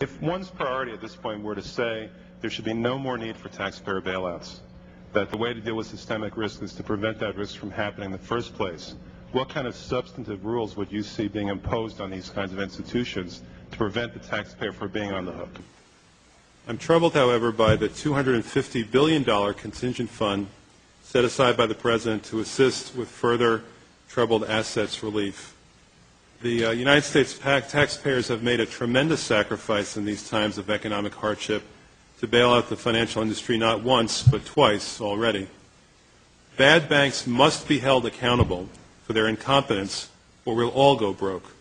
If one's priority at this point were to say there should be no more need for taxpayer bailouts, that the way to deal with systemic risk is to prevent that risk from happening in the first place, what kind of substantive rules would you see being imposed on these kinds of institutions to prevent the taxpayer from being on the hook? I'm troubled, however, by the $250 billion contingent fund set aside by the President to assist with further troubled assets relief. The United States taxpayers have made a tremendous sacrifice in these times of economic hardship to bail out the financial industry not once but twice already. Bad banks must be held accountable for their incompetence or we'll all go broke.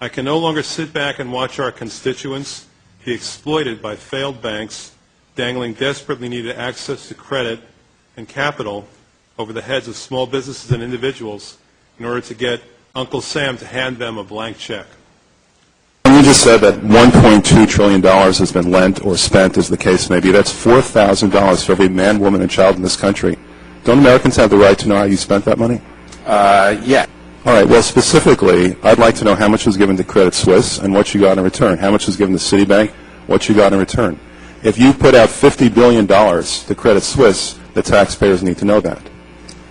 I can no longer sit back and watch our constituents be exploited by failed banks dangling desperately needed access to credit and capital over the heads of small businesses and individuals in order to get Uncle Sam to hand them a blank check. You just said that $1.2 trillion has been lent or spent, as the case may be. That's $4,000 for every man, woman, and child in this country. Don't Americans have the right to know how you spent that money? Yeah. All right. Well, specifically, I'd like to know how much was given to Credit Suisse and what you got in return. How much was given to Citibank, what you got in return. If you put out $50 billion to Credit Suisse, the taxpayers need to know that.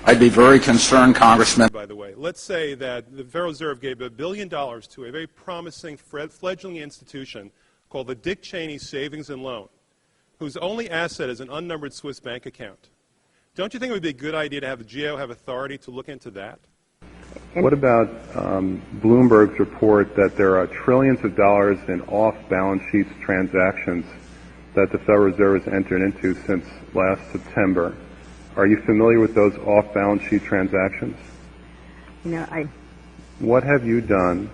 I'd be very concerned, Congressman. By the way, let's say that the Federal Reserve gave $1 billion to a very promising fledgling institution called the Dick Cheney Savings and Loan, whose only asset is an unnumbered Swiss bank account. Don't you think it would be a good idea to have the GAO have authority to look into that? What about Bloomberg's report that there are trillions of dollars in off-balance sheet transactions that the Federal Reserve has entered into since last September? Are you familiar with those off-balance sheet transactions? What have you done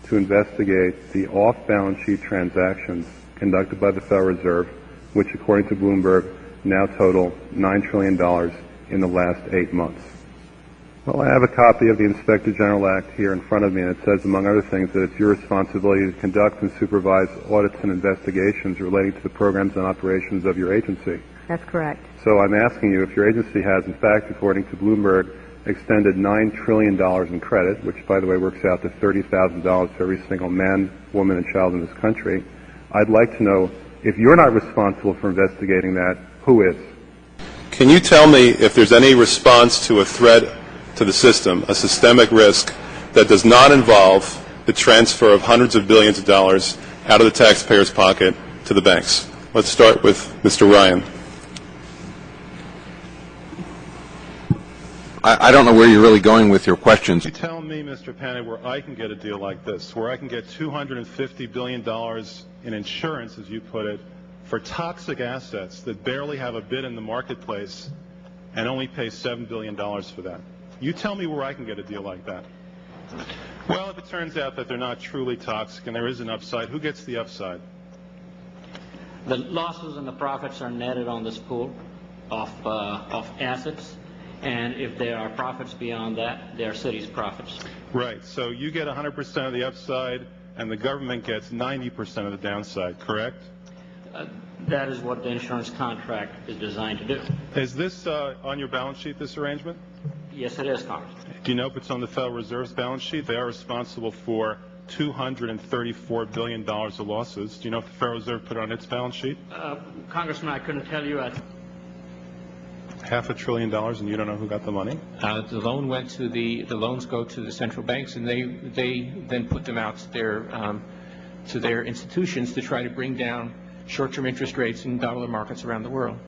to investigate the off-balance sheet transactions conducted by the Federal Reserve, which, according to Bloomberg, now total $9 trillion in the last 8 months? Well, I have a copy of the Inspector General Act here in front of me, and it says, among other things, that it's your responsibility to conduct and supervise audits and investigations relating to the programs and operations of your agency. That's correct. So I'm asking you if your agency has, in fact, according to Bloomberg, extended $9 trillion in credit, which, by the way, works out to $30,000 for every single man, woman, and child in this country. I'd like to know, if you're not responsible for investigating that, who is? Can you tell me if there's any response to a threat to the system, a systemic risk, that does not involve the transfer of hundreds of billions of dollars out of the taxpayer's pocket to the banks? Let's start with Mr. Ryan. I don't know where you're really going with your questions. You tell me, Mr. Panay, where I can get a deal like this, where I can get $250 billion in insurance, as you put it, for toxic assets that barely have a bid in the marketplace and only pay $7 billion for that. You tell me where I can get a deal like that. Well, if it turns out that they're not truly toxic and there is an upside, who gets the upside? The losses and the profits are netted on this pool of assets. And if there are profits beyond that, they are city's profits. Right. So you get 100% of the upside, and the government gets 90% of the downside, correct? That is what the insurance contract is designed to do. Is this on your balance sheet, this arrangement? Yes, it is, Congress. Do you know if it's on the Federal Reserve's balance sheet? They are responsible for $234 billion of losses. Do you know if the Federal Reserve put it on its balance sheet? Congressman, I couldn't tell you. $500 billion, and you don't know who got the money? The loan went to the loans go to the central banks, and they then put them out to their institutions to try to bring down short-term interest rates in dollar markets around the world.